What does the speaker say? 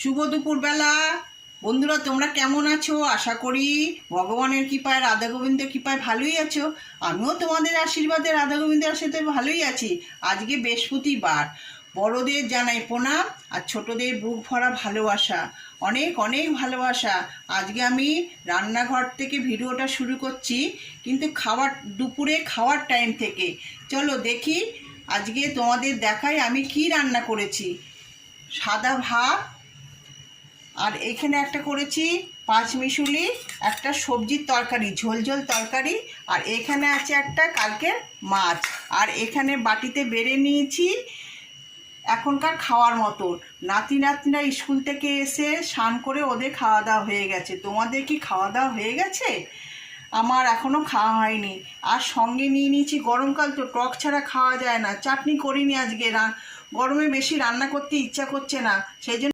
শুভ দুপুরবেলা বন্ধুরা, তোমরা কেমন আছো? আশা করি ভগবানের কৃপায়, রাধা গোবিন্দের কৃপায় ভালোই আছো। আমিও তোমাদের আশীর্বাদে, রাধা গোবিন্দের আশীর্বাদে ভালোই আছি। আজকে বৃহস্পতিবার, বড়দের জানাই প্রণাম আর ছোটদের বুক ভরা ভালোবাসা, অনেক অনেক ভালোবাসা। আজকে আমি রান্নাঘর থেকে ভিডিওটা শুরু করছি, কিন্তু দুপুরে খাওয়ার টাইম থেকে। চলো দেখি আজকে তোমাদের দেখাই আমি কি রান্না করেছি। সাদা ভাত, আর এখানে একটা করেছি পাঁচমিশুলি, একটা সবজির তরকারি, ঝোল ঝোল তরকারি। আর এখানে আছে একটা কালকের মাছ। আর এখানে বাটিতে বেড়ে নিয়েছি এখনকার খাওয়ার মতো। নাতিরা স্কুল থেকে এসে স্নান করে ওদের খাওয়া দাওয়া হয়ে গেছে। তোমাদের কি খাওয়া দাওয়া হয়ে গেছে? আমার এখনও খাওয়া হয়নি। আর সঙ্গে নিয়ে নিয়েছি, গরমকাল তো টক ছাড়া খাওয়া যায় না, চাটনি করিনি আজকে। গরমে বেশি রান্না করতে ইচ্ছা করছে না, সেই জন্য